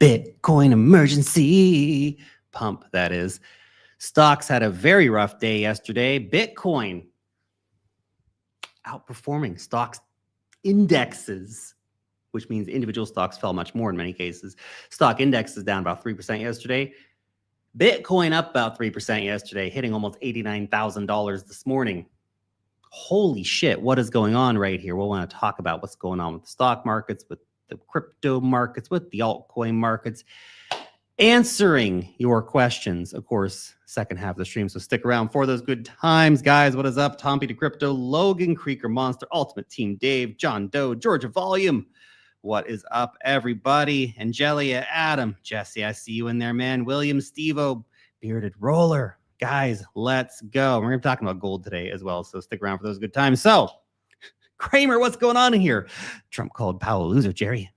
Bitcoin emergency pump, that is. Stocks had a very rough day yesterday. Bitcoin outperforming stocks indexes, which means individual stocks fell much more in many cases. Stock index is down about 3% yesterday. Bitcoin up about 3% yesterday, hitting almost $89,000 this morning. Holy shit, what is going on right here? We'll want to talk about what's going on with the stock markets, with the crypto markets, with the altcoin markets, answering your questions, of course, second half of the stream. So stick around for those good times, guys. What is up? Tom P to Crypto, Logan Creeker Monster, Ultimate Team Dave, John Doe, Georgia Volume. What is up, everybody? Angelia, Adam, Jesse, I see you in there, man. William, Stevo, Bearded Roller. Guys, let's go. We're going to be talking about gold today as well, so stick around for those good times. So, Kramer, what's going on in here? Trump called Powell a loser, Jerry.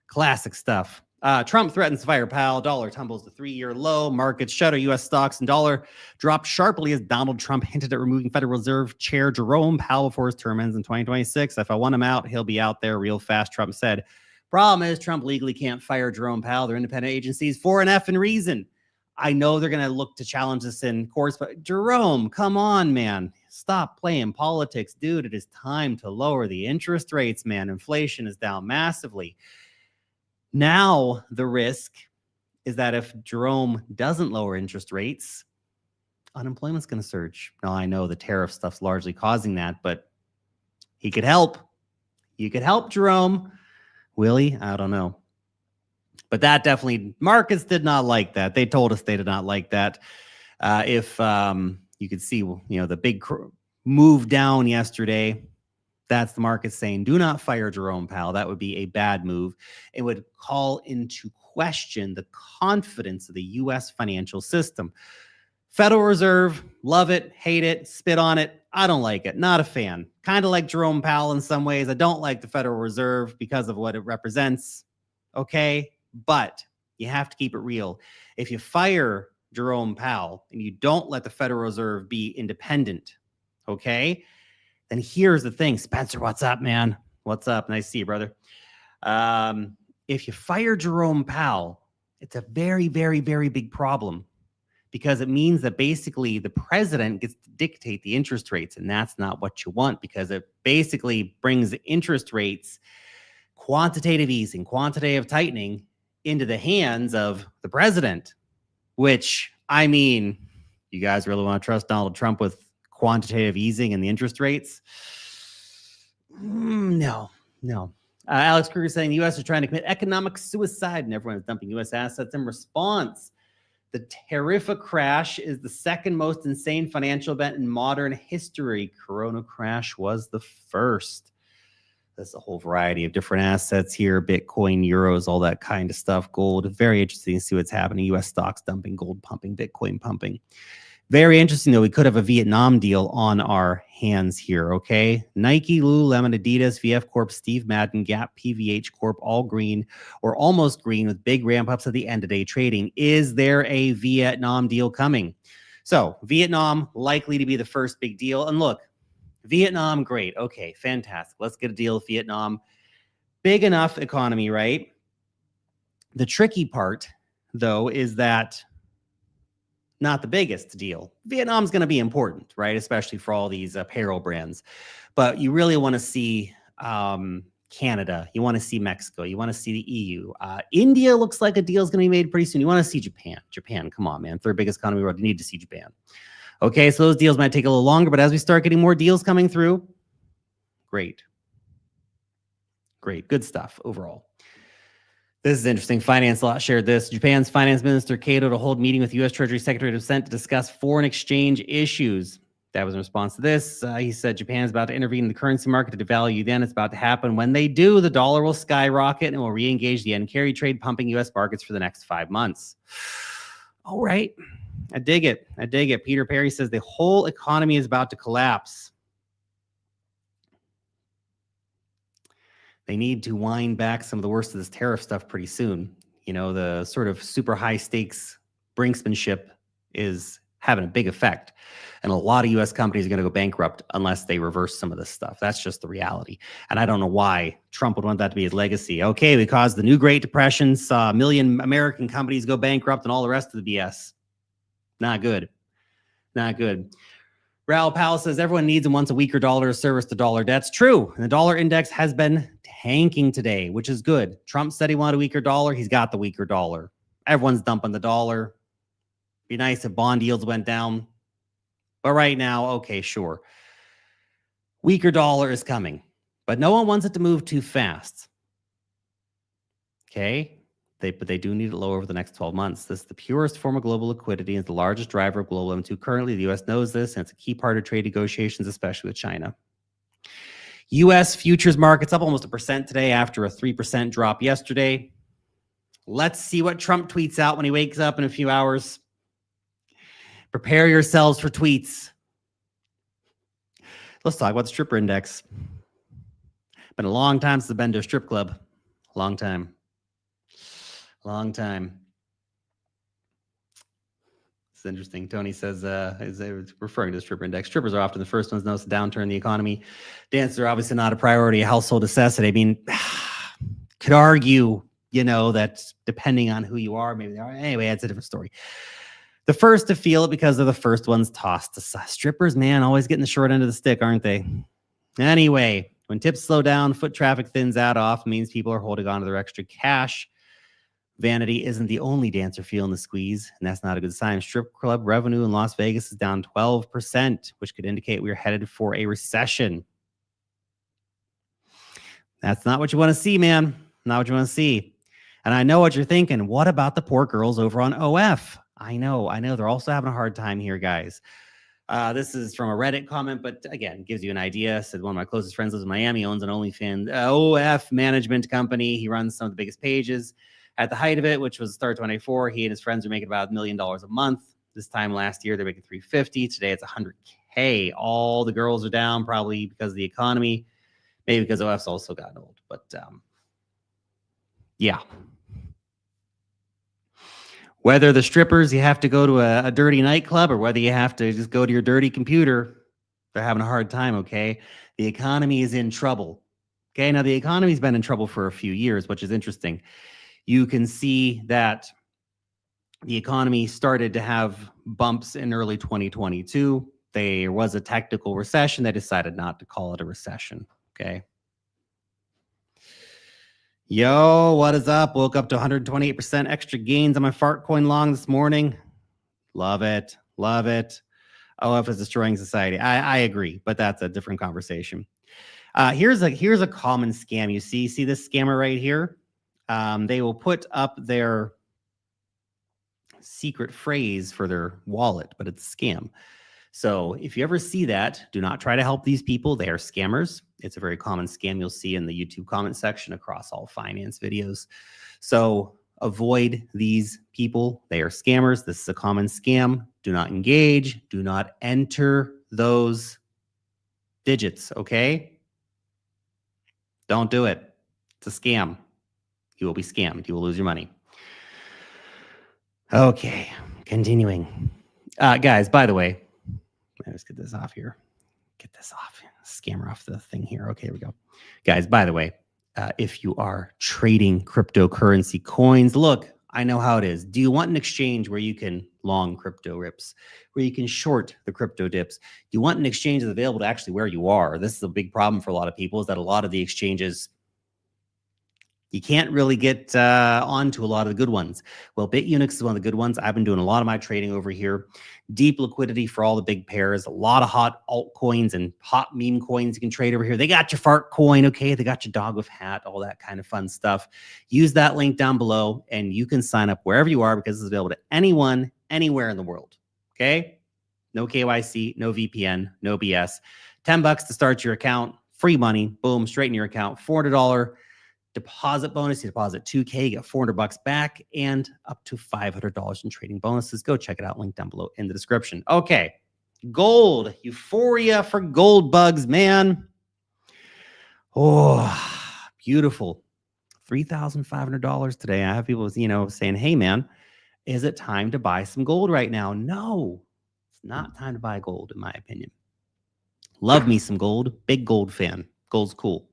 Classic stuff. Trump threatens to fire Powell. Dollar tumbles to 3-year low. Markets shudder. U.S. stocks and dollar dropped sharply as Donald Trump hinted at removing Federal Reserve Chair Jerome Powell before his term ends in 2026. If I want him out, he'll be out there real fast, Trump said. Problem is, Trump legally can't fire Jerome Powell. They're independent agencies for an effing reason. I know they're going to look to challenge this in courts, but Jerome, come on, man. Stop playing politics. Dude, it is time to lower the interest rates, man. Inflation is down massively. Now, the risk is that if Jerome doesn't lower interest rates, unemployment's going to surge. Now, I know the tariff stuff's largely causing that, but he could help. You could help, Jerome. Will he? I don't know. But that definitely, markets did not like that. They told us they did not like that. If you could see, the big move down yesterday, that's the market saying, do not fire Jerome Powell. That would be a bad move. It would call into question the confidence of the U.S. financial system. Federal Reserve, love it, hate it, spit on it. I don't like it. Not a fan. Kind of like Jerome Powell in some ways. I don't like the Federal Reserve because of what it represents. Okay? But you have to keep it real. If you fire Jerome Powell and you don't let the Federal Reserve be independent, okay, then here's the thing. Spencer, what's up, man? What's up? Nice to see you, brother. If you fire Jerome Powell, it's a very, very, very big problem because it means that basically the president gets to dictate the interest rates, and that's not what you want because it basically brings the interest rates, quantitative easing, quantitative tightening, into the hands of the president, which, I mean, you guys really want to trust Donald Trump with quantitative easing and the interest rates? No. Alex Kruger saying the U.S. is trying to commit economic suicide and everyone is dumping U.S. assets in response. The Tarifa crash is the second most insane financial event in modern history. Corona crash was the first. There's a whole variety of different assets here, Bitcoin, euros, all that kind of stuff, gold. Very interesting to see what's happening. U.S. stocks dumping, gold pumping, Bitcoin pumping. Very interesting, though. We could have a Vietnam deal on our hands here, okay? Nike, Lululemon, Adidas, VF Corp, Steve Madden, Gap, PVH Corp, all green or almost green with big ramp-ups at the end of day trading. Is there a Vietnam deal coming? So Vietnam likely to be the first big deal. And look, Vietnam, great. Okay, fantastic. Let's get a deal with Vietnam. Big enough economy, right? The tricky part, though, is that not the biggest deal. Vietnam's going to be important, right? Especially for all these apparel brands. But you really want to see Canada. You want to see Mexico. You want to see the EU. India looks like a deal is going to be made pretty soon. You want to see Japan. Japan, come on, man. Third biggest economy in the world. You need to see Japan. Okay, so those deals might take a little longer, but as we start getting more deals coming through, great. Good stuff overall. This is interesting. Finance Lot shared this. Japan's Finance Minister Kato to hold meeting with U.S. Treasury Secretary of State to discuss foreign exchange issues. That was in response to this. He said Japan is about to intervene in the currency market to devalue then. It's about to happen. When they do, the dollar will skyrocket and will re-engage the yen carry trade, pumping U.S. markets for the next 5 months. All right. I dig it. Peter Perry says the whole economy is about to collapse. They need to wind back some of the worst of this tariff stuff pretty soon. The sort of super high stakes brinksmanship is having a big effect. And a lot of US companies are going to go bankrupt unless they reverse some of this stuff. That's just the reality. And I don't know why Trump would want that to be his legacy. Okay, we caused the new Great Depression, saw a million American companies go bankrupt and all the rest of the BS. Not good. Not good. Raoul Powell says everyone needs and wants a weaker dollar to service the dollar debts. True. And the dollar index has been tanking today, which is good. Trump said he wanted a weaker dollar. He's got the weaker dollar. Everyone's dumping the dollar. Be nice if bond yields went down. But right now, okay, sure. Weaker dollar is coming, but no one wants it to move too fast. Okay? But they do need it lower over the next 12 months. This is the purest form of global liquidity and is the largest driver of global M2 currently. The U.S. knows this, and it's a key part of trade negotiations, especially with China. U.S. futures markets up almost 1% today after a 3% drop yesterday. Let's see what Trump tweets out when he wakes up in a few hours. Prepare yourselves for tweets. Let's talk about the stripper index. Been a long time since I've been to a strip club. Long time. Long time. It's interesting. Tony says, is referring to the stripper index. Strippers are often the first ones to notice the downturn in the economy. Dances are obviously not a priority, a household necessity. I mean, could argue, that depending on who you are, maybe they are. Anyway, that's a different story. The first to feel it because they're the first ones tossed to strippers, man, always getting the short end of the stick, aren't they? Anyway, when tips slow down, foot traffic thins out off, means people are holding on to their extra cash. Vanity isn't the only dancer feeling the squeeze, and that's not a good sign. Strip club revenue in Las Vegas is down 12%, which could indicate we're headed for a recession. That's not what you want to see, man. Not what you want to see. And I know what you're thinking. What about the poor girls over on OF? I know. They're also having a hard time here, guys. This is from a Reddit comment, but again, gives you an idea. Said one of my closest friends lives in Miami, owns an OnlyFans OF management company. He runs some of the biggest pages. At the height of it, which was the start of 2024, he and his friends are making about $1 million a month. This time last year, they're making $350. Today, it's $100K. All the girls are down, probably because of the economy, maybe because OF's also gotten old. But yeah. Whether the strippers, you have to go to a dirty nightclub or whether you have to just go to your dirty computer, they're having a hard time, okay? The economy is in trouble. Okay, now the economy's been in trouble for a few years, which is interesting. You can see that the economy started to have bumps in early 2022. There was a technical recession. They decided not to call it a recession, okay? Yo, what is up? Woke up to 128% extra gains on my fart coin long this morning. Love it. Love it. OF is destroying society. I agree, but that's a different conversation. Here's a common scam. You see this scammer right here? They will put up their secret phrase for their wallet, but it's a scam. So if you ever see that, do not try to help these people. They are scammers. It's a very common scam you'll see in the YouTube comment section across all finance videos. So avoid these people. They are scammers. This is a common scam. Do not engage. Do not enter those digits, okay? Don't do it. It's a scam. You will be scammed. You will lose your money. Okay, continuing. Guys, by the way, let's get this off here. Get this off. Scammer off the thing here. Okay, here we go. Guys, by the way, if you are trading cryptocurrency coins, look, I know how it is. Do you want an exchange where you can long crypto rips, where you can short the crypto dips? Do you want an exchange that's available to actually where you are? This is a big problem for a lot of people, is that a lot of the exchanges, you can't really get onto a lot of the good ones. Well, BitUnix is one of the good ones. I've been doing a lot of my trading over here. Deep liquidity for all the big pairs. A lot of hot altcoins and hot meme coins you can trade over here. They got your fart coin, okay? They got your dog with hat, all that kind of fun stuff. Use that link down below, and you can sign up wherever you are because it's available to anyone, anywhere in the world, okay? No KYC, no VPN, no BS. $10 to start your account. Free money. Boom, straight in your account. $400 deposit bonus. You deposit $2K, you get $400 back, and up to $500 in trading bonuses. Go check it out. Link down below in the description. Okay, gold. Euphoria for gold bugs, man. Oh, beautiful. $3,500 today. I have people, saying, hey, man, is it time to buy some gold right now? No, It's not time to buy gold, in my opinion. Love me some gold. Big gold fan. Gold's cool.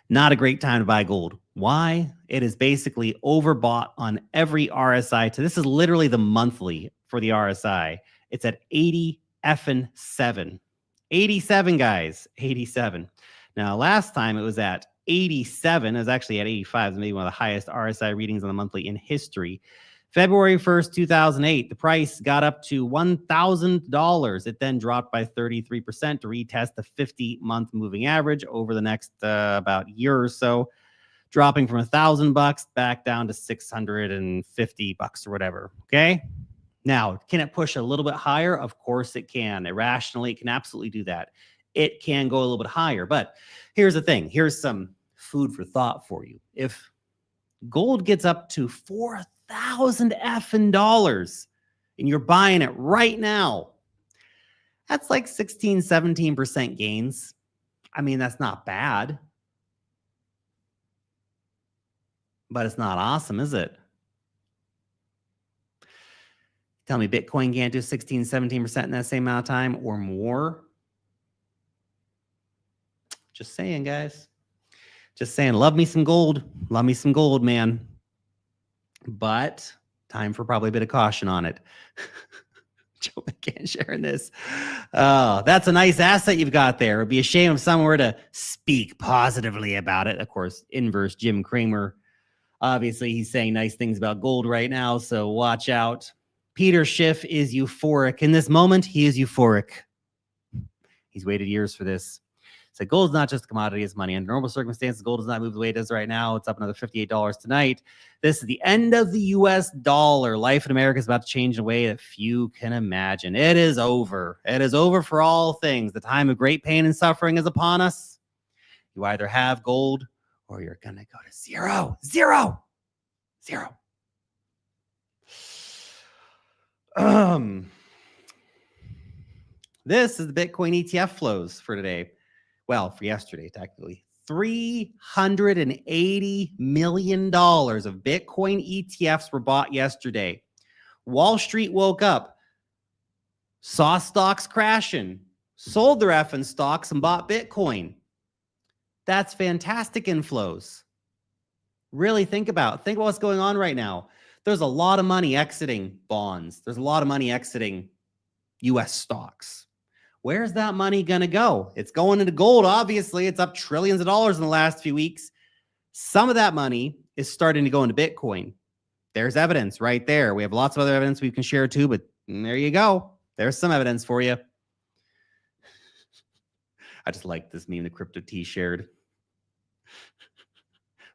Not a great time to buy gold. Why? It is basically overbought on every RSI. This is literally the monthly for the RSI. It's at 87. 87, guys. 87. Now, last time it was at 87. It was actually at 85. It's maybe one of the highest RSI readings on the monthly in history. February 1st, 2008, the price got up to $1,000. It then dropped by 33% to retest the 50-month moving average over the next about year or so, dropping from $1,000 back down to $650 or whatever. Okay. Now, can it push a little bit higher? Of course it can. Irrationally, it can absolutely do that. It can go a little bit higher. But here's the thing. Here's some food for thought for you. If gold gets up to $4,000 effing dollars and you're buying it right now, that's like 16, 17% gains. I mean, that's not bad, but it's not awesome, is it? Tell me Bitcoin can't do 16, 17% in that same amount of time or more. Just saying, guys. Just saying, love me some gold. Love me some gold, man. But time for probably a bit of caution on it. Joe McCann sharing this. Oh, that's a nice asset you've got there. It'd be a shame if someone were to speak positively about it. Of course, inverse Jim Cramer. Obviously, he's saying nice things about gold right now, so watch out. Peter Schiff is euphoric. In this moment, he is euphoric. He's waited years for this. So gold's not just a commodity, it's money. Under normal circumstances, gold does not move the way it does right now. It's up another $58 tonight. This is the end of the U.S. dollar. Life in America is about to change in a way that few can imagine. It is over. It is over for all things. The time of great pain and suffering is upon us. You either have gold or you're going to go to zero. Zero. Zero. This is the Bitcoin ETF flows for today. Well, for yesterday, technically. $380 million of Bitcoin ETFs were bought yesterday. Wall Street woke up, saw stocks crashing, sold their effing stocks and bought Bitcoin. That's fantastic inflows. Really think about what's going on right now. There's a lot of money exiting bonds. There's a lot of money exiting U.S. stocks. Where's that money going to go? It's going into gold, obviously. It's up trillions of dollars in the last few weeks. Some of that money is starting to go into Bitcoin. There's evidence right there. We have lots of other evidence we can share too, but there you go. There's some evidence for you. I just like this meme the Crypto T shared.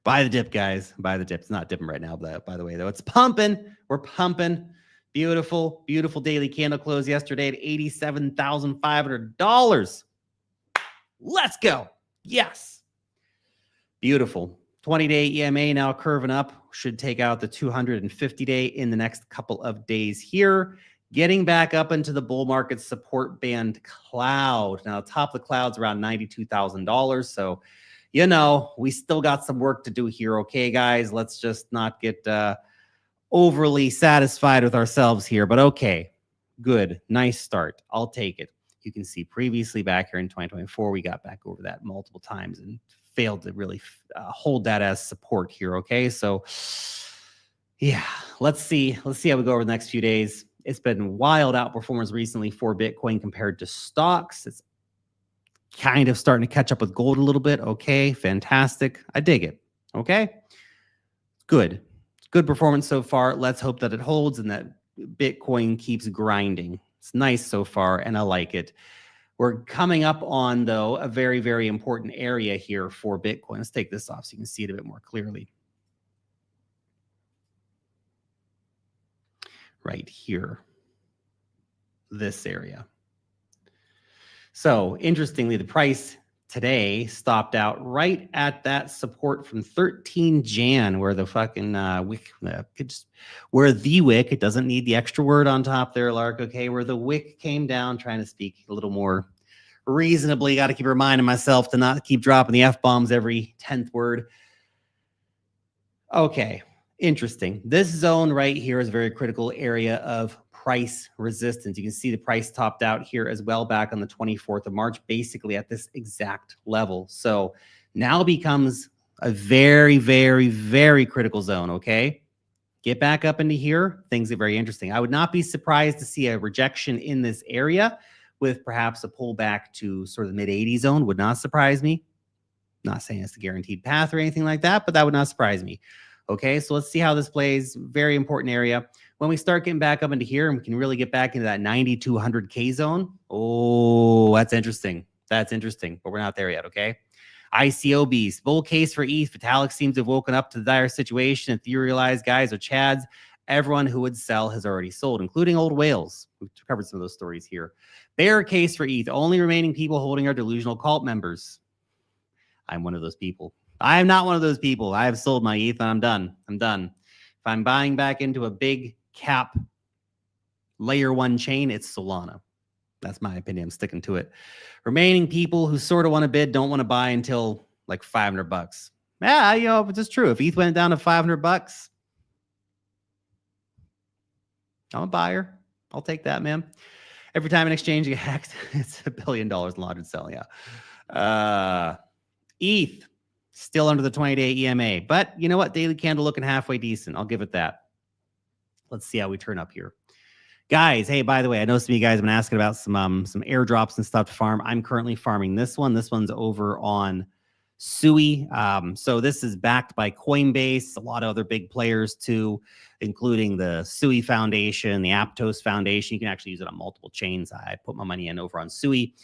Buy the dip, guys. Buy the dip. It's not dipping right now, by the way, though. It's pumping. We're pumping. Beautiful, beautiful daily candle close yesterday at $87,500. Let's go. Yes. Beautiful. 20-day EMA now curving up. Should take out the 250-day in the next couple of days here. Getting back up into the bull market support band cloud. Now, the top of the cloud's around $92,000. So, you know, we still got some work to do here. Okay, guys, let's just not get overly satisfied with ourselves here, but okay, good, nice start. I'll take it. You can see previously back here in 2024, we got back over that multiple times and failed to really hold that as support here. Okay, so yeah, let's see how we go over the next few days. It's been wild outperformance recently for Bitcoin compared to stocks. It's kind of starting to catch up with gold a little bit. Okay, fantastic. I dig it. Okay, good. Good performance so far. Let's hope that it holds and that Bitcoin keeps grinding. It's nice so far, and I like it. We're coming up on, though, a very, very important area here for Bitcoin. Let's take this off so you can see it a bit more clearly. Right here. This area. So, interestingly, the price today stopped out right at that support from 13 Jan, where the fucking wick, where the wick, it doesn't need the extra word on top there, Lark, okay, where the wick came down, trying to speak a little more reasonably. Got to keep reminding myself to not keep dropping the F-bombs every 10th word. Okay, interesting. This zone right here is a very critical area of price resistance. You can see the price topped out here as well back on the 24th of March, basically at this exact level. So now becomes a very, very, very critical zone, okay? Get back up into here. Things get very interesting. I would not be surprised to see a rejection in this area with perhaps a pullback to sort of the mid-80 zone. Would not surprise me. Not saying it's the guaranteed path or anything like that, but that would not surprise me. Okay, so let's see how this plays. Very important area. When we start getting back up into here and we can really get back into that 90 to 100K zone, oh, that's interesting. That's interesting, but we're not there yet, okay? ICOBs, bull case for ETH. Vitalik seems to have woken up to the dire situation. Etherealized guys or chads. Everyone who would sell has already sold, including old whales. We've covered some of those stories here. Bear case for ETH. Only remaining people holding are delusional cult members. I'm one of those people. I am not one of those people. I have sold my ETH and I'm done. I'm done. If I'm buying back into a big cap layer one chain, it's Solana. That's my opinion. I'm sticking to it. Remaining people who sort of want to bid don't want to buy until like $500. Yeah, you know, it's just true. If ETH went down to $500, I'm a buyer. I'll take that, man. Every time an exchange gets hacked, it's $1 billion in laundered sell. Yeah. ETH still under the 20-day EMA, but you know what? Daily candle looking halfway decent. I'll give it that. Let's see how we turn up here. Guys, hey, by the way, I know some of you guys have been asking about some airdrops and stuff to farm. I'm currently farming this one. This one's over on Sui. So this is backed by Coinbase, a lot of other big players too, including the Sui Foundation, the Aptos Foundation. You can actually use it on multiple chains. I put my money in over on Sui.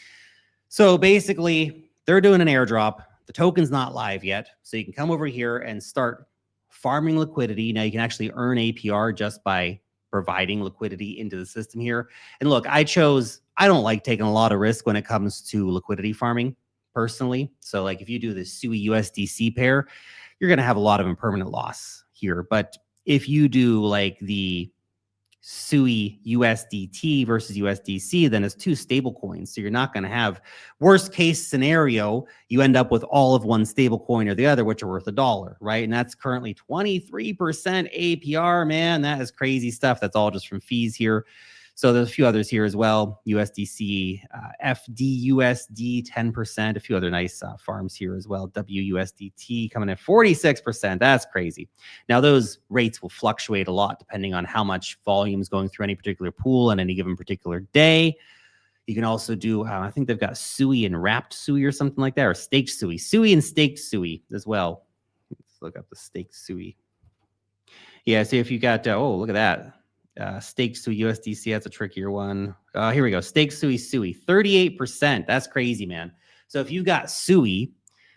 So basically, they're doing an airdrop. The token's not live yet. So you can come over here and start farming liquidity. Now you can actually earn APR just by providing liquidity into the system here. And look, I don't like taking a lot of risk when it comes to liquidity farming personally. So like if you do the Sui USDC pair, you're going to have a lot of impermanent loss here. But if you do like the Sui USDT versus USDC, then it's two stable coins. So you're not going to have worst case scenario. You end up with all of one stable coin or the other, which are worth $1, right? And that's currently 23% APR, man. That is crazy stuff. That's all just from fees here. So there's a few others here as well. USDC, FDUSD 10%, a few other nice farms here as well. WUSDT coming at 46%. That's crazy. Now those rates will fluctuate a lot depending on how much volume is going through any particular pool on any given particular day. You can also do, I think they've got Sui and wrapped Sui or something like that, or staked Sui. Sui and staked Sui as well. Let's look up the staked Sui. Yeah, so if you got, oh, look at that. Stake Sui USDC, that's a trickier one. Here we go. Stake Sui, 38%. That's crazy, man. So if you got Sui,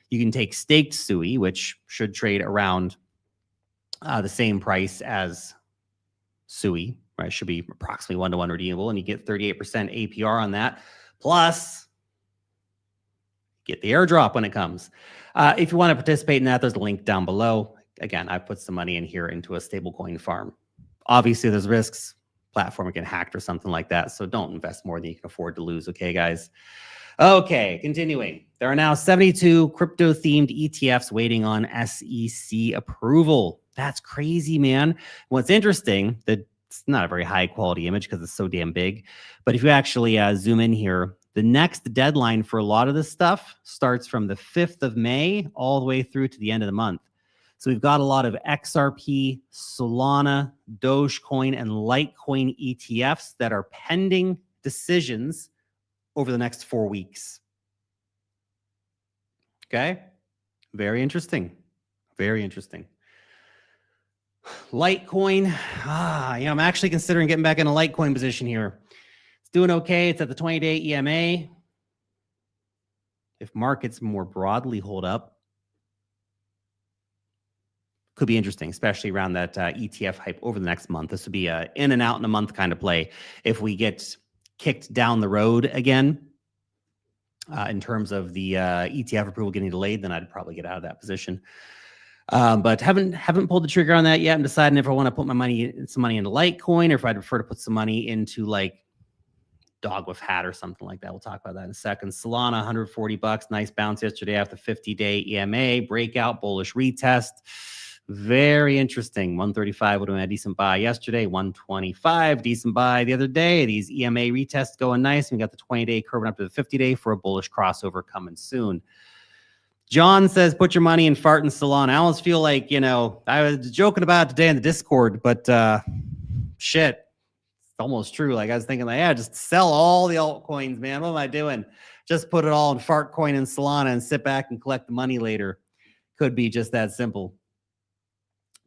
you can take staked Sui, which should trade around the same price as Sui, right? Should be approximately 1-to-1 redeemable, and you get 38% APR on that. Plus, get the airdrop when it comes. If you want to participate in that, there's a link down below. Again, I put some money in here into a stablecoin farm. Obviously, there's risks. Platform get hacked or something like that. So don't invest more than you can afford to lose. Okay, guys. Okay, continuing. There are now 72 crypto-themed ETFs waiting on SEC approval. That's crazy, man. What's interesting, that it's not a very high quality image because it's so damn big. But if you actually zoom in here, the next deadline for a lot of this stuff starts from the 5th of May all the way through to the end of the month. So we've got a lot of XRP, Solana, Dogecoin, and Litecoin ETFs that are pending decisions over the next 4 weeks. Okay? Very interesting. Very interesting. Litecoin. I'm actually considering getting back in a Litecoin position here. It's doing okay. It's at the 20-day EMA. If markets more broadly hold up, could be interesting, especially around that ETF hype over the next month. This would be a in and out in a month kind of play. If we get kicked down the road again in terms of the ETF approval getting delayed, then I'd probably get out of that position. But haven't pulled the trigger on that yet. I'm deciding if I want to put some money into Litecoin, or if I'd prefer to put some money into like dog with hat or something like that. We'll talk about that in a second. Solana, $140. Nice bounce yesterday after 50-day EMA breakout, bullish retest. Very interesting. 135 would have been a decent buy yesterday. 125, decent buy the other day. These EMA retests going nice. We got the 20-day curve up to the 50-day for a bullish crossover coming soon. John says, put your money in Fart and Salon. I almost feel like, I was joking about it today in the Discord, but shit, it's almost true. Like I was thinking, like, yeah, just sell all the altcoins, man. What am I doing? Just put it all in Fartcoin and Solana and sit back and collect the money later. Could be just that simple.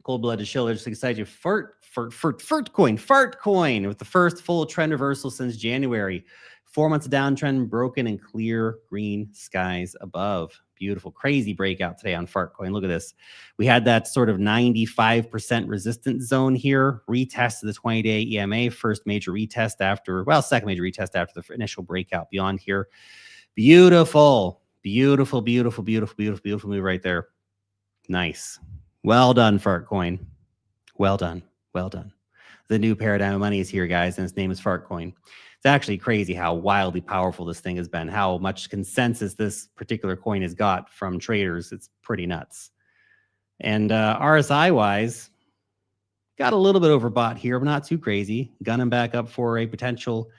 Cold-blooded Schiller just excited you. Fartcoin with the first full trend reversal since January. 4 months of downtrend broken and clear green skies above. Beautiful, crazy breakout today on Fartcoin. Look at this. We had that sort of 95% resistance zone here. Retest of the 20-day EMA. First major retest after, well, second major retest after the initial breakout beyond here. Beautiful, beautiful, beautiful, beautiful, beautiful, beautiful move right there. Nice. Well done, Fartcoin. Well done. Well done. The new paradigm of money is here, guys, and its name is Fartcoin. It's actually crazy how wildly powerful this thing has been, how much consensus this particular coin has got from traders. It's pretty nuts. And RSI-wise, got a little bit overbought here, but not too crazy. Gunning back up for a potential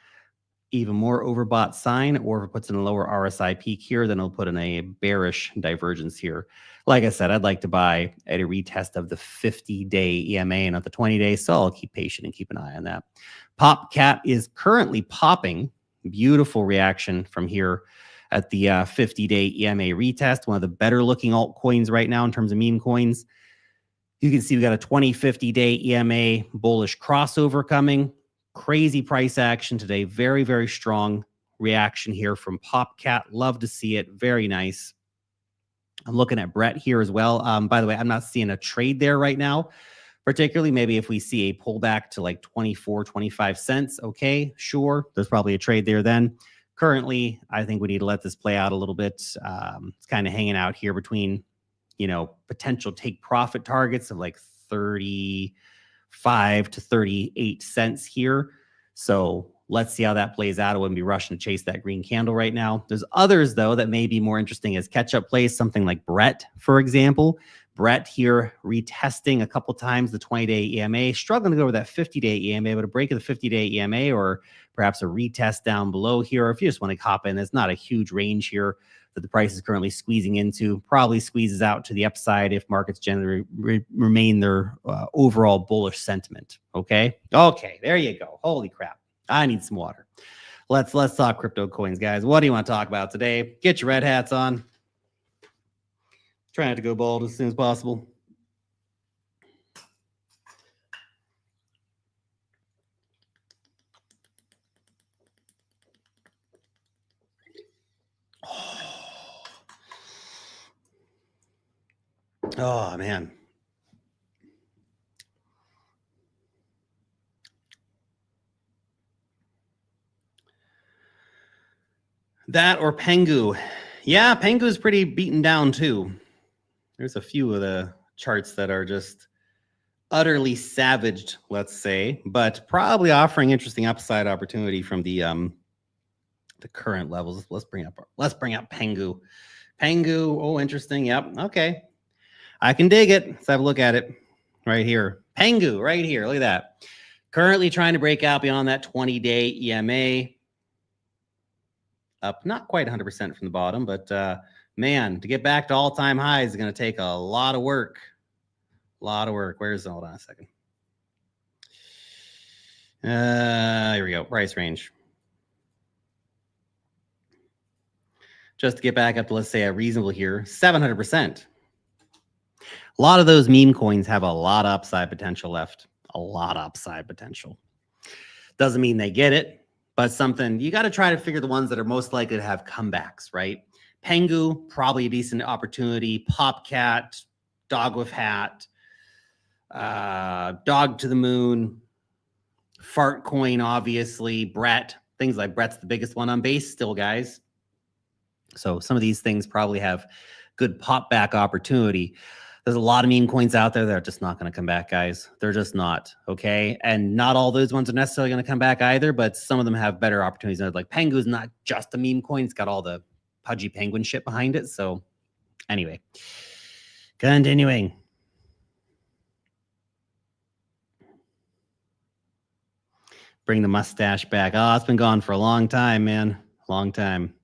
even more overbought sign, or if it puts in a lower RSI peak here, then it'll put in a bearish divergence here. Like I said, I'd like to buy at a retest of the 50-day EMA and not the 20-day, so I'll keep patient and keep an eye on that. PopCat is currently popping. Beautiful reaction from here at the 50-day EMA retest. One of the better looking altcoins right now in terms of meme coins. You can see we got a 50-day EMA bullish crossover coming. Crazy price action today. Very, very strong reaction here from PopCat. Love to see it. Very nice. I'm looking at Brett here as well. By the way, I'm not seeing a trade there right now. Particularly maybe if we see a pullback to like 24, 25 cents. Okay, sure. There's probably a trade there then. Currently, I think we need to let this play out a little bit. It's kind of hanging out here between, potential take profit targets of like 35 to 38 cents here. So let's see how that plays out. I wouldn't be rushing to chase that green candle right now. There's others, though, that may be more interesting as catch-up plays, something like Brett, for example. Brett here retesting a couple times the 20-day EMA, struggling to go over that 50-day EMA, but a break of the 50-day EMA or perhaps a retest down below here. Or if you just want to hop in, there's not a huge range here that the price is currently squeezing into. Probably squeezes out to the upside if markets generally remain their overall bullish sentiment. Okay, there you go. Holy crap. I need some water. Let's talk crypto coins, guys. What do you want to talk about today? Get your red hats on. Trying to go bald as soon as possible. Oh man. That or Pengu. Yeah, Pengu is pretty beaten down too. There's a few of the charts that are just utterly savaged, let's say, but probably offering interesting upside opportunity from the current levels. Let's bring up Pengu. Pengu, oh, interesting. Yep. Okay. I can dig it. Let's have a look at it right here. Pengu right here. Look at that. Currently trying to break out beyond that 20-day EMA. Up not quite 100% from the bottom, but man, to get back to all-time highs is going to take a lot of work. Hold on a second. Here we go. Price range. Just to get back up to, let's say, a reasonable here, 700%. A lot of those meme coins have a lot of upside potential left. A lot of upside potential. Doesn't mean they get it, but something you got to try to figure the ones that are most likely to have comebacks, right? Pengu, probably a decent opportunity. PopCat, Dog with Hat, Dog to the Moon, Fartcoin, obviously, Brett. Things like Brett's the biggest one on base still, guys. So some of these things probably have good pop back opportunity. There's a lot of meme coins out there that are just not going to come back, guys. They're just not, okay? And not all those ones are necessarily going to come back either, but some of them have better opportunities. Like Pengu is not just a meme coin. It's got all the pudgy penguin shit behind it. So anyway, continuing. Bring the mustache back. Oh, it's been gone for a long time, man. Long time.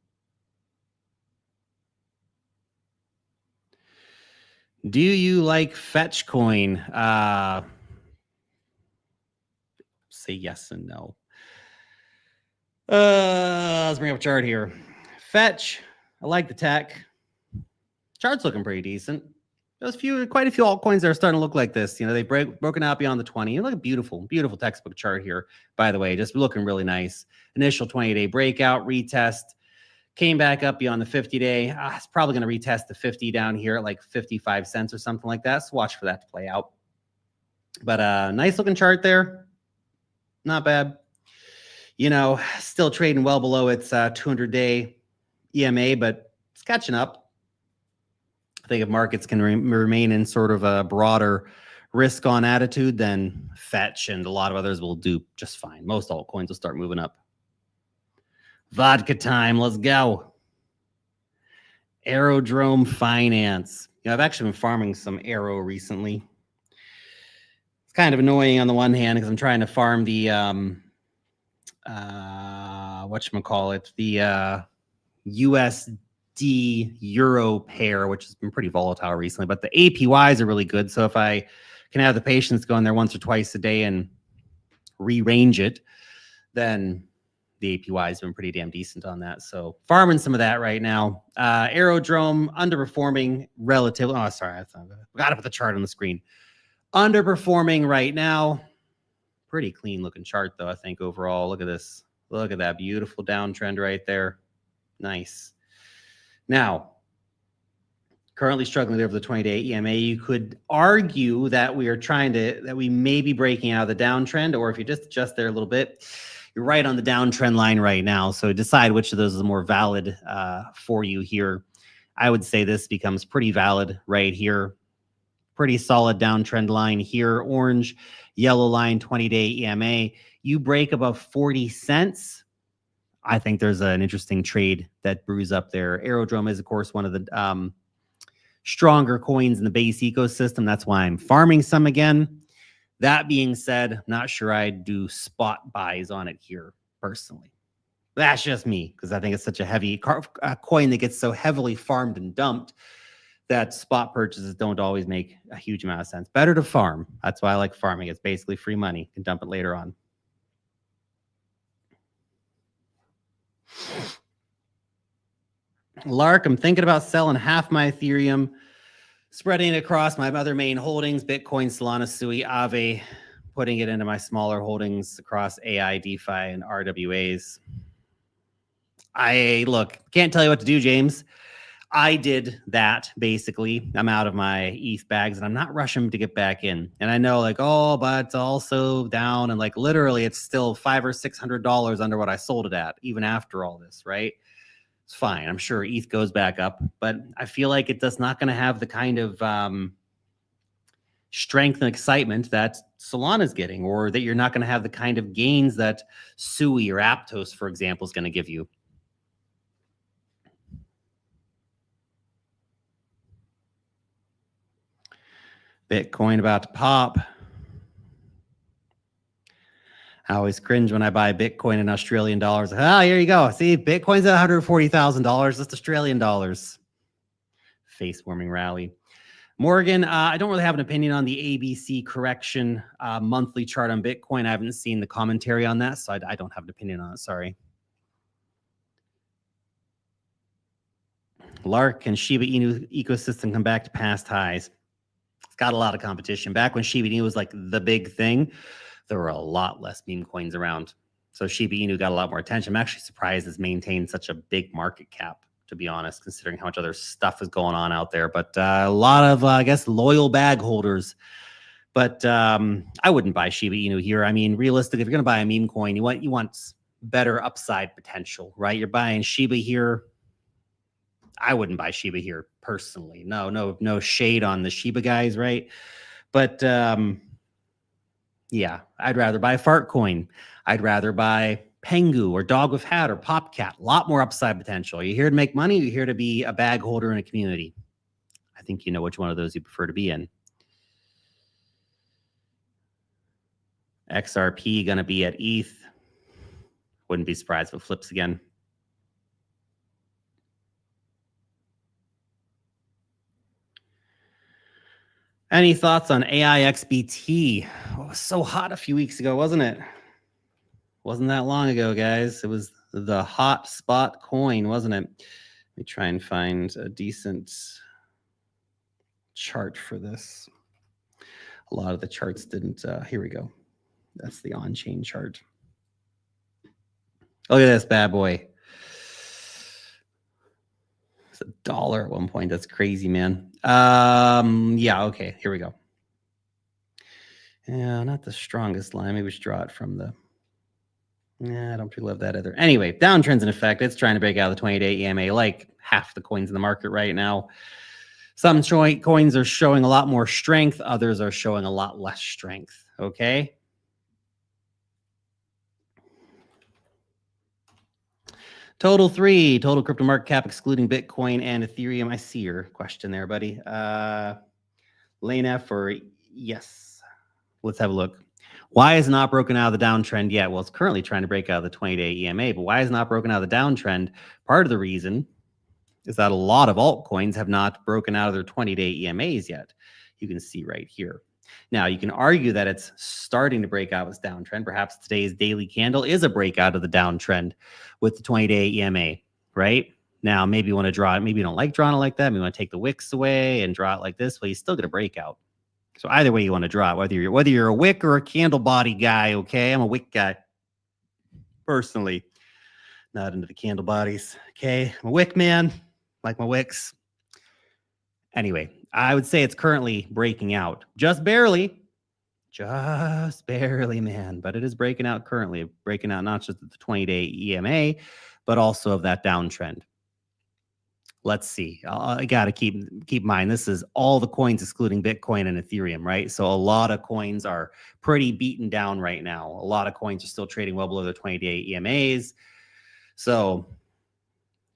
Do you like Fetch Coin? Say yes and no. Let's bring up a chart here. Fetch, I like the tech. Chart's looking pretty decent. There's quite a few altcoins that are starting to look like this. You know, they've broken out beyond the 20. Look at beautiful textbook chart here, by the way, just looking really nice. Initial 20-day breakout, retest, came back up beyond the 50-day. It's probably going to retest the 50 down here at like 55 cents or something like that. So watch for that to play out. But nice looking chart there. Not bad. You know, still trading well below its 200-day EMA, but it's catching up. I think if markets can remain in sort of a broader risk-on attitude, then Fetch and a lot of others will do just fine. Most altcoins will start moving up. Vodka time. Let's go. Aerodrome Finance. You know, I've actually been farming some Aero recently. It's kind of annoying on the one hand because I'm trying to farm the whatchamacallit, the USD Euro pair, which has been pretty volatile recently, but the APYs are really good. So if I can have the patience go in there once or twice a day and rearrange it, then the APY has been pretty damn decent on that. So farming some of that right now. Aerodrome underperforming relatively. Oh, sorry. I got to put the chart on the screen. Underperforming right now. Pretty clean looking chart though, I think overall. Look at this. Look at that beautiful downtrend right there. Nice. Now, currently struggling there for the 20-day EMA. You could argue that we may be breaking out of the downtrend, or if you just adjust there a little bit, you're right on the downtrend line right now. So decide which of those is more valid for you here. I would say this becomes pretty valid right here. Pretty solid downtrend line here. Orange, yellow line, 20-day EMA. You break above 40 cents. I think there's an interesting trade that brews up there. Aerodrome is, of course, one of the stronger coins in the base ecosystem. That's why I'm farming some again. That being said, I'm not sure I'd do spot buys on it here personally. That's just me, because I think it's such a heavy coin that gets so heavily farmed and dumped that spot purchases don't always make a huge amount of sense. Better to farm. That's why I like farming. It's basically free money. You can dump it later on. Lark, I'm thinking about selling half my Ethereum, spreading it across my other main holdings, Bitcoin, Solana, Sui, Aave, putting it into my smaller holdings across AI, DeFi, and RWAs. Look, can't tell you what to do, James. I did that, basically. I'm out of my ETH bags, and I'm not rushing to get back in. And I know, like, oh, but it's also down, and, like, literally it's still $500 or $600 under what I sold it at, even after all this, right? It's fine. I'm sure ETH goes back up, but I feel like it does not going to have the kind of strength and excitement that Solana's getting, or that you're not going to have the kind of gains that Sui or Aptos, for example, is going to give you. Bitcoin about to pop. I always cringe when I buy Bitcoin in Australian dollars. Ah, here you go. See, Bitcoin's at $140,000. That's Australian dollars. Face warming rally. Morgan, I don't really have an opinion on the ABC correction monthly chart on Bitcoin. I haven't seen the commentary on that, so I don't have an opinion on it. Sorry. Lark, and Shiba Inu ecosystem come back to past highs? It's got a lot of competition. Back when Shiba Inu was like the big thing, there were a lot less meme coins around. So Shiba Inu got a lot more attention. I'm actually surprised it's maintained such a big market cap, to be honest, considering how much other stuff is going on out there. But a lot of, I guess, loyal bag holders. But I wouldn't buy Shiba Inu here. I mean, realistically, if you're going to buy a meme coin, you want better upside potential, right? You're buying Shiba here. I wouldn't buy Shiba here personally. No shade on the Shiba guys, right? But yeah, I'd rather buy Fartcoin. I'd rather buy Pengu or Dog with Hat or Popcat. A lot more upside potential. Are you here to make money? Or are you here to be a bag holder in a community? I think you know which one of those you prefer to be in. XRP going to be at ETH. Wouldn't be surprised if it flips again. Any thoughts on AIXBT? Oh, it was so hot a few weeks ago, wasn't it? Wasn't that long ago, guys. It was the hot spot coin, wasn't it? Let me try and find a decent chart for this. A lot of the charts didn't. Here we go. That's the on-chain chart. Look at this bad boy. It's $1 at one point. That's crazy, man. Yeah, okay. Here we go. Yeah, not the strongest line. Maybe we should draw it from the... Yeah, I don't really love that either. Anyway, downtrend's in effect. It's trying to break out of the 20-day EMA, like half the coins in the market right now. Some coins are showing a lot more strength. Others are showing a lot less strength. Okay. Total crypto market cap excluding Bitcoin and Ethereum. I see your question there, buddy. Lane F or yes. Let's have a look. Why is it not broken out of the downtrend yet? Well, it's currently trying to break out of the 20-day EMA, but why is it not broken out of the downtrend? Part of the reason is that a lot of altcoins have not broken out of their 20-day EMAs yet. You can see right here. Now, you can argue that it's starting to break out of its downtrend. Perhaps today's daily candle is a breakout of the downtrend with the 20-day EMA, right? Now, maybe you want to draw it. Maybe you don't like drawing it like that. Maybe you want to take the wicks away and draw it like this. Well, you still get a breakout. So either way you want to draw it, whether you're a wick or a candle body guy, okay? I'm a wick guy, personally. Not into the candle bodies, okay? I'm a wick man, like my wicks. Anyway, I would say it's currently breaking out. Just barely, man. But it is breaking out currently, breaking out not just at the 20-day EMA, but also of that downtrend. Let's see. I got to keep in mind, this is all the coins excluding Bitcoin and Ethereum, right? So a lot of coins are pretty beaten down right now. A lot of coins are still trading well below their 20-day EMAs. So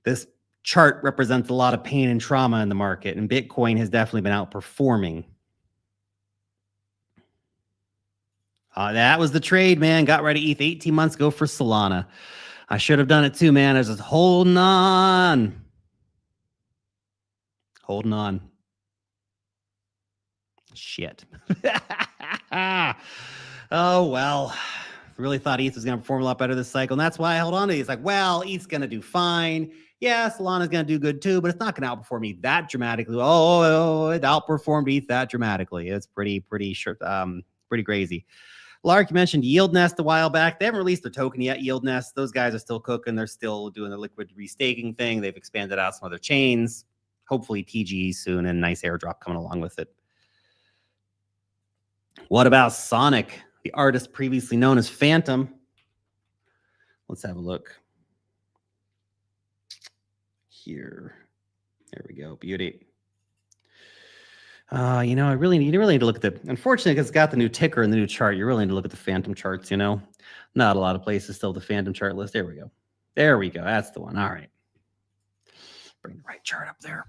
this chart represents a lot of pain and trauma in the market, and Bitcoin has definitely been outperforming. That was the trade, man. Got ready to ETH 18 months ago for Solana. I should have done it too, man. I was just holding on. Holding on. Shit. Oh, well. Really thought ETH was going to perform a lot better this cycle, and that's why I held on to it. It's like, well, ETH's going to do fine. Yeah, Solana's going to do good too, but it's not going to outperform ETH that dramatically. Oh, it outperformed ETH that dramatically. It's pretty crazy. Lark, you mentioned Yield Nest a while back. They haven't released their token yet, Yield Nest. Those guys are still cooking. They're still doing the liquid restaking thing. They've expanded out some other chains. Hopefully TGE soon, and nice airdrop coming along with it. What about Sonic, the artist previously known as Phantom? Let's have a look. Here. There we go. Beauty. You know, you really need to look at the, unfortunately, because it's got the new ticker and the new chart, you really need to look at the Phantom charts, you know. Not a lot of places still the Phantom chart list. There we go. There we go. That's the one. All right. Bring the right chart up there.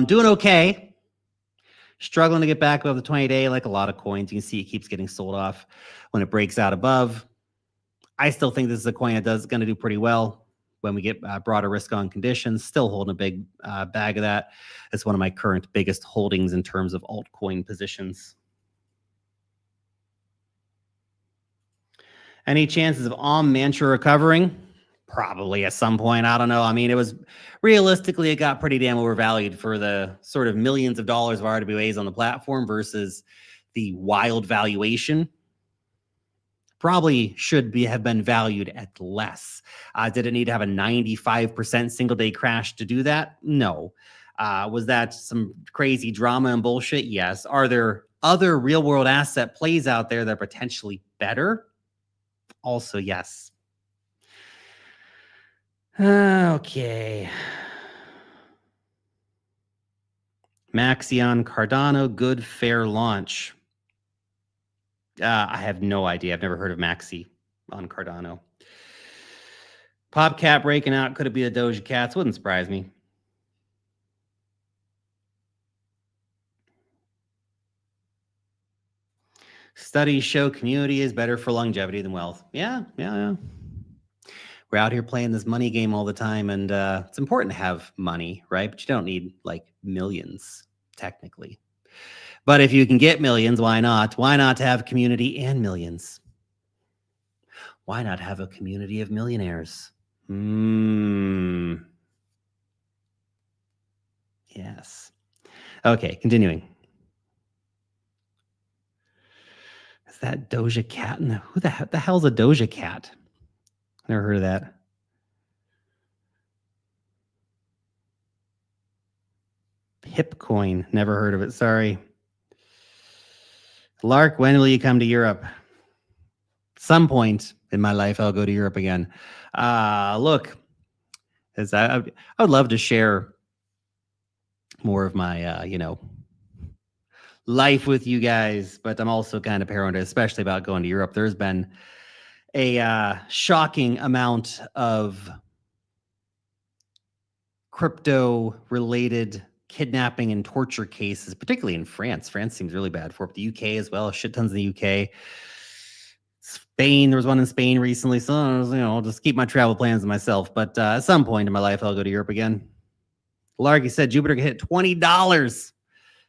Doing okay. Struggling to get back above the 20-day, like a lot of coins. You can see it keeps getting sold off when it breaks out above. I still think this is a coin that is going to do pretty well when we get broader risk on conditions. Still holding a big bag of that. It's one of my current biggest holdings in terms of altcoin positions. Any chances of Mantra recovering? Probably at some point. I don't know. I mean, it was realistically, it got pretty damn overvalued for the sort of millions of dollars of RWAs on the platform versus the wild valuation. Probably should have been valued at less. Did it need to have a 95% single day crash to do that? No. Was that some crazy drama and bullshit? Yes. Are there other real world asset plays out there that are potentially better? Also, yes. Okay. Maxion Cardano, good fair launch. I have no idea. I've never heard of Maxi on Cardano. PopCap breaking out. Could it be a Doja Cats? Wouldn't surprise me. Studies show community is better for longevity than wealth. Yeah. We're out here playing this money game all the time, and it's important to have money, right? But you don't need like millions, technically. But if you can get millions, why not? Why not have community and millions? Why not have a community of millionaires? Yes. Okay, continuing. Is that Doja Cat? Who the hell's a Doja Cat? Never heard of that. Hipcoin. Never heard of it. Sorry. Lark, when will you come to Europe? Some point in my life, I'll go to Europe again. Look, as I would love to share more of my, life with you guys, but I'm also kind of paranoid, especially about going to Europe. There's been a shocking amount of crypto-related kidnapping and torture cases, particularly in France. France seems really bad for it. The UK as well, shit tons in the UK. Spain, there was one in Spain recently, so I'll just keep my travel plans to myself. But at some point in my life, I'll go to Europe again. Larky said Jupiter could hit $20.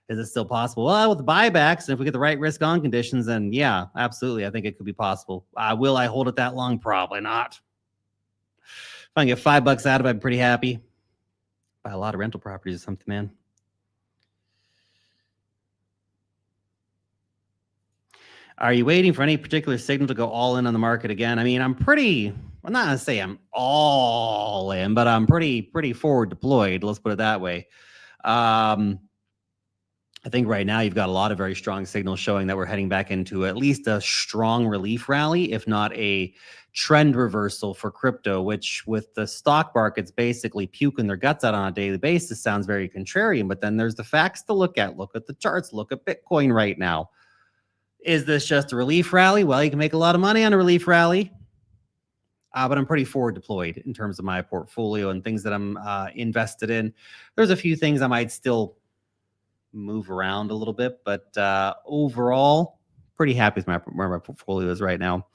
Is it still possible? Well, with the buybacks, and if we get the right risk-on conditions, then yeah, absolutely. I think it could be possible. Will I hold it that long? Probably not. If I can get $5 out of it, I'm pretty happy. Buy a lot of rental properties or something, man. Are you waiting for any particular signal to go all in on the market again? I mean, I'm not going to say I'm all in, but I'm pretty forward deployed. Let's put it that way. I think right now you've got a lot of very strong signals showing that we're heading back into at least a strong relief rally, if not a trend reversal for crypto, which with the stock markets basically puking their guts out on a daily basis sounds very contrarian. But then there's the facts to look at. Look at the charts. Look at Bitcoin right now. Is this just a relief rally? Well, you can make a lot of money on a relief rally. But I'm pretty forward deployed in terms of my portfolio and things that I'm invested in. There's a few things I might still move around a little bit, but overall, pretty happy with where my portfolio is right now.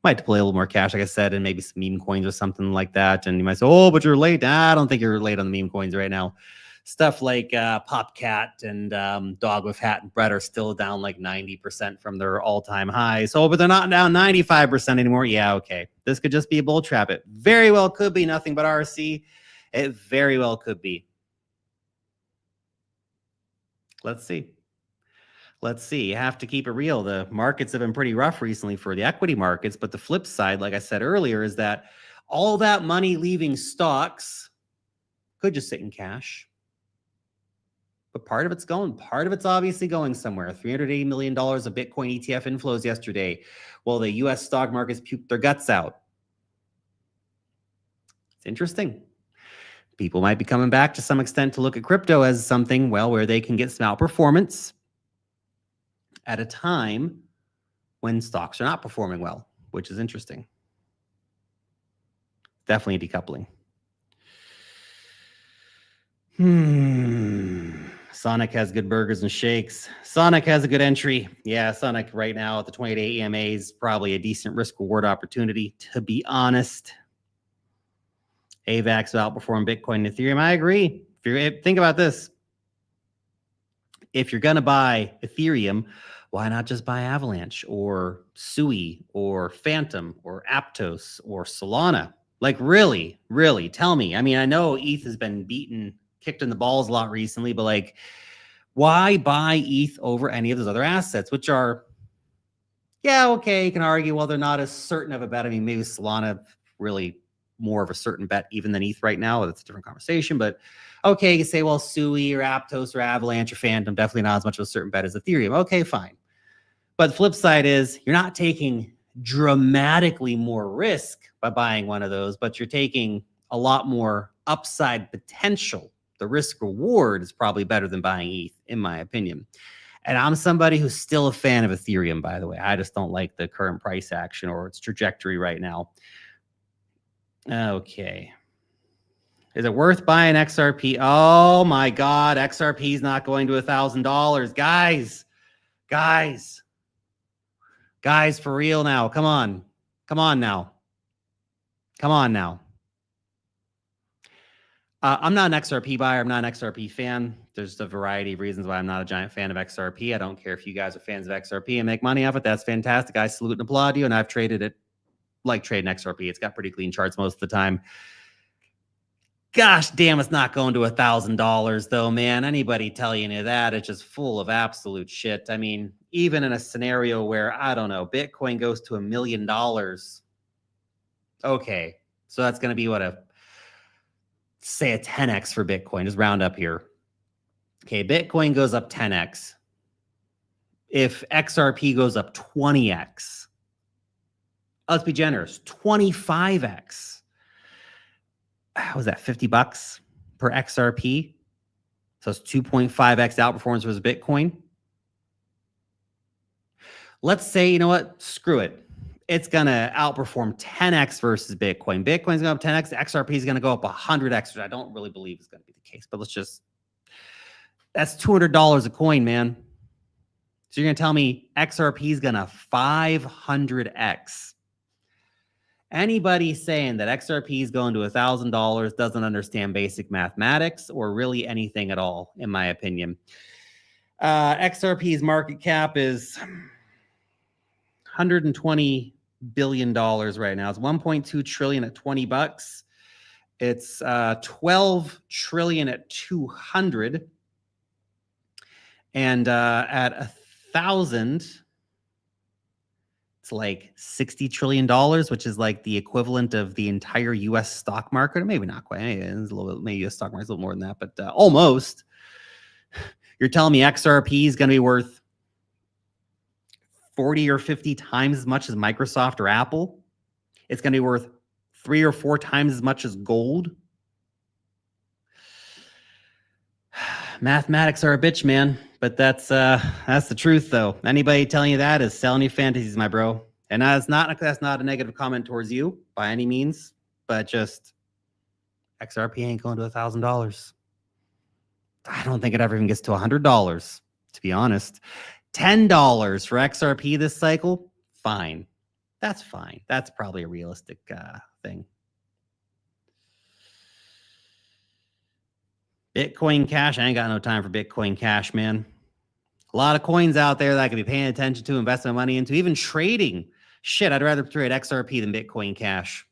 Might deploy a little more cash, like I said, and maybe some meme coins or something like that. And you might say, oh, but you're late. I don't think you're late on the meme coins right now. Stuff like Popcat and Dog with Hat and Bread are still down like 90% from their all-time highs. Oh, but they're not down 95% anymore. Yeah, okay. This could just be a bull trap. It very well could be nothing but RC. It very well could be. Let's see. You have to keep it real. The markets have been pretty rough recently for the equity markets, but the flip side, like I said earlier, is that all that money leaving stocks could just sit in cash. But part of it's obviously going somewhere. $380 million of Bitcoin ETF inflows yesterday, while the US stock markets puked their guts out. It's interesting. People might be coming back to some extent to look at crypto as something, well, where they can get some outperformance at a time when stocks are not performing well, which is interesting. Definitely decoupling. Sonic has good burgers and shakes. Sonic has a good entry. Yeah, Sonic right now at the 28 EMA is probably a decent risk reward opportunity, to be honest. AVAX will outperform Bitcoin and Ethereum. I agree. Think about this. If you're going to buy Ethereum, why not just buy Avalanche or Sui or Phantom or Aptos or Solana? Like, really, tell me. I mean, I know ETH has been kicked in the balls a lot recently, but like, why buy ETH over any of those other assets, which are, yeah, okay, you can argue, well, they're not as certain of a bet. I mean, maybe Solana really more of a certain bet even than ETH right now. That's a different conversation, but okay, you say, well, Sui or Aptos or Avalanche or Phantom, definitely not as much of a certain bet as Ethereum. Okay, fine. But the flip side is you're not taking dramatically more risk by buying one of those, but you're taking a lot more upside potential. The risk reward is probably better than buying ETH, in my opinion. And I'm somebody who's still a fan of Ethereum, by the way. I just don't like the current price action or its trajectory right now. Okay. Is it worth buying XRP? Oh my God, XRP is not going to $1,000. Guys. Guys, for real now. Come on. Come on now. Come on now. I'm not an XRP buyer. I'm not an XRP fan. There's a variety of reasons why I'm not a giant fan of XRP. I don't care if you guys are fans of XRP and make money off it. That's fantastic. I salute and applaud you. And I've traded it like trading XRP. It's got pretty clean charts most of the time. Gosh damn, it's not going to $1,000 though, man. Anybody telling you that, it's just full of absolute shit. I mean, even in a scenario where, I don't know, Bitcoin goes to $1 million. Okay, so that's going to be what, say a 10x for Bitcoin. Just round up here. Okay, Bitcoin goes up 10x. If XRP goes up 20x, let's be generous, 25x. How was that, $50 per XRP? So it's 2.5x outperformance versus Bitcoin. Let's say, you know what? Screw it. It's going to outperform 10x versus Bitcoin. Bitcoin's going up 10x. XRP is going to go up 100x, which I don't really believe is going to be the case. But let's just, that's $200 a coin, man. So you're going to tell me XRP is going to 500x. Anybody saying that XRP is going to $1,000 doesn't understand basic mathematics or really anything at all, in my opinion. XRP's market cap is $120 billion right now. It's 1.2 trillion at $20. It's 12 trillion at 200. And at 1,000, it's like $60 trillion, which is like the equivalent of the entire U.S. stock market. Or maybe not quite. It's a little bit, maybe U.S. stock market's a little more than that, but almost. You're telling me XRP is going to be worth 40 or 50 times as much as Microsoft or Apple? It's going to be worth 3 or 4 times as much as gold? Mathematics are a bitch, man. But that's the truth, though. Anybody telling you that is selling you fantasies, my bro. And that's not a negative comment towards you by any means, but just XRP ain't going to $1,000. I don't think it ever even gets to $100, to be honest. $10 for XRP this cycle, fine. That's fine. That's probably a realistic thing. Bitcoin Cash. I ain't got no time for Bitcoin Cash, man. A lot of coins out there that I could be paying attention to, invest my money into, even trading. Shit, I'd rather trade XRP than Bitcoin Cash.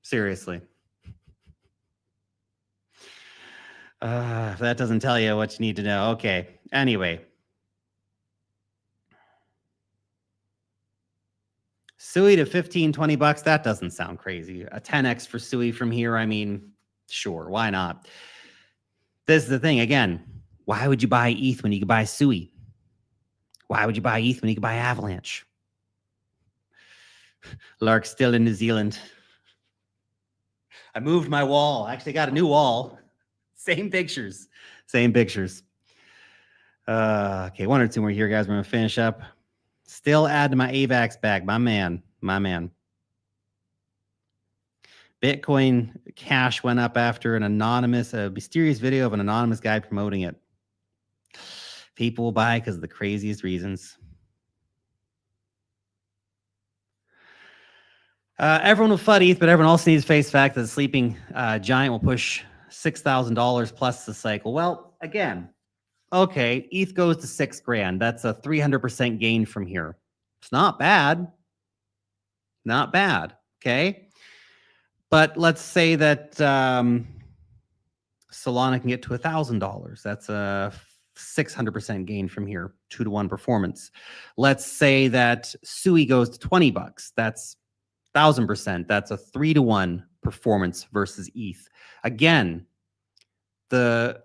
Seriously. If that doesn't tell you what you need to know. Okay. Anyway. SUI to 15, 20 bucks. That doesn't sound crazy. A 10x for SUI from here. I mean, sure. Why not? This is the thing. Again, why would you buy ETH when you could buy SUI? Why would you buy ETH when you could buy Avalanche? Lark's still in New Zealand. I moved my wall. I actually got a new wall. Same pictures. Same pictures. Okay, 1 or 2 more here, guys. We're going to finish up. Still add to my AVAX bag. My man. My man. Bitcoin Cash went up after a mysterious video of an anonymous guy promoting it. People will buy because of the craziest reasons. Everyone will FUD ETH, but everyone also needs to face the fact that the sleeping giant will push $6,000 plus the cycle. Well, again, okay, ETH goes to $6,000. That's a 300% gain from here. It's not bad. Not bad. Okay. But let's say that Solana can get to $1,000. That's a 600% gain from here, 2-to-1 performance. Let's say that SUI goes to 20 bucks. That's 1,000%. That's a 3-to-1 performance versus ETH. Again, the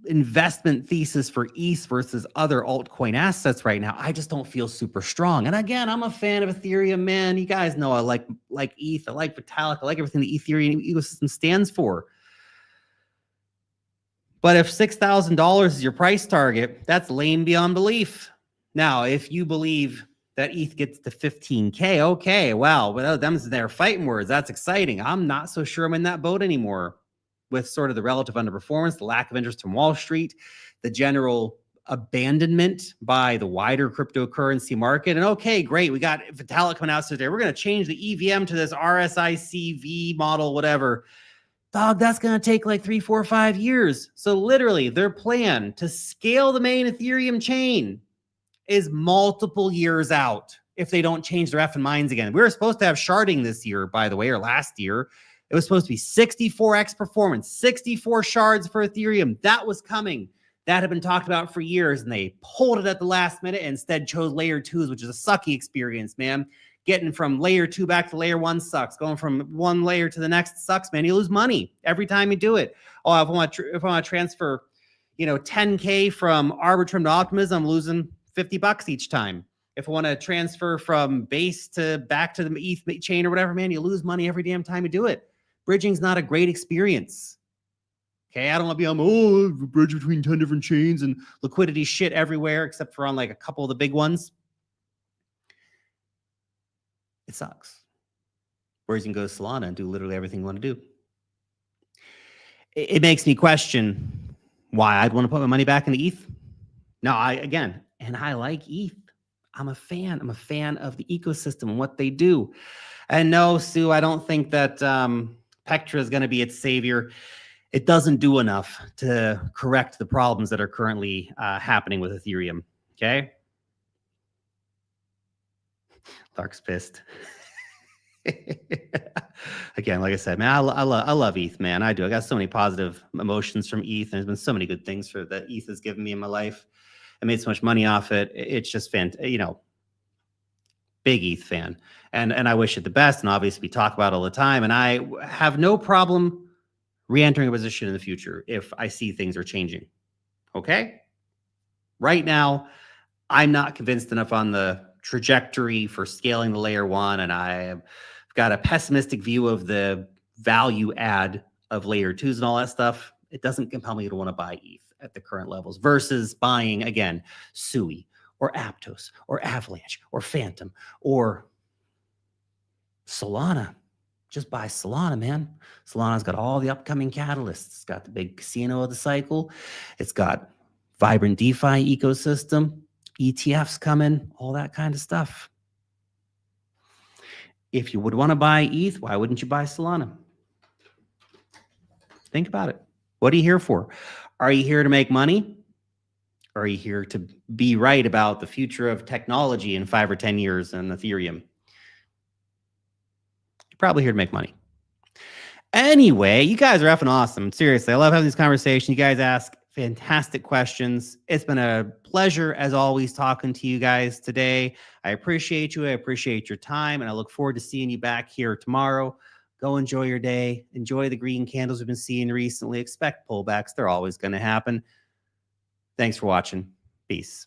investment thesis for ETH versus other altcoin assets right now, I just don't feel super strong. And again, I'm a fan of Ethereum, man. You guys know I like ETH. I like Vitalik. I like everything the Ethereum ecosystem stands for. But if $6,000 is your price target, that's lame beyond belief. Now, if you believe that ETH gets to 15K, okay, wow, well, them they're fighting words. That's exciting. I'm not so sure I'm in that boat anymore with sort of the relative underperformance, the lack of interest from Wall Street, the general abandonment by the wider cryptocurrency market. And okay, great. We got Vitalik coming out today. We're going to change the EVM to this RSICV model, whatever. Dog, that's going to take like 3, 4, 5 years. So literally their plan to scale the main Ethereum chain is multiple years out if they don't change their effing minds again. We were supposed to have sharding this year, by the way, or last year. It was supposed to be 64x performance, 64 shards for Ethereum. That was coming. That had been talked about for years, and they pulled it at the last minute and instead chose layer 2s, which is a sucky experience, man. Getting from layer 2 back to layer 1 sucks. Going from one layer to the next sucks, man. You lose money every time you do it. Oh, if I want to transfer, 10K from Arbitrum to Optimism, I'm losing $50 each time. If I want to transfer from base to back to the ETH chain or whatever, man, you lose money every damn time you do it. Bridging's not a great experience. Okay, I don't want to be on, bridge between 10 different chains and liquidity shit everywhere, except for on like a couple of the big ones. It sucks. Whereas you can go to Solana and do literally everything you want to do. It makes me question why I'd want to put my money back into ETH. No, I like ETH. I'm a fan. I'm a fan of the ecosystem and what they do. And no, Sue, I don't think that Pectra is going to be its savior. It doesn't do enough to correct the problems that are currently happening with Ethereum. Okay. Lark's pissed. Again, like I said, man, I love ETH, man. I do. I got so many positive emotions from ETH, and there's been so many good things that ETH has given me in my life. I made so much money off it. It's just fantastic, big ETH fan. And I wish it the best. And obviously we talk about it all the time. And I have no problem re-entering a position in the future if I see things are changing. Okay? Right now, I'm not convinced enough on the trajectory for scaling the layer 1, and I've got a pessimistic view of the value add of layer 2s and all that stuff. It doesn't compel me to want to buy ETH at the current levels versus buying, again, Sui or Aptos or Avalanche or Phantom or Solana. Just buy Solana, man. Solana's got all the upcoming catalysts. It's got the big casino of the cycle. It's got vibrant DeFi ecosystem, ETFs coming, all that kind of stuff. If you would want to buy ETH, why wouldn't you buy Solana? Think about it. What are you here for? Are you here to make money? Or are you here to be right about the future of technology in 5 or 10 years in Ethereum? Probably here to make money. Anyway, you guys are effing awesome. Seriously, I love having these conversations. You guys ask fantastic questions. It's been a pleasure, as always, talking to you guys today. I appreciate you. I appreciate your time, and I look forward to seeing you back here tomorrow. Go enjoy your day. Enjoy the green candles we've been seeing recently. Expect pullbacks. They're always going to happen. Thanks for watching. Peace.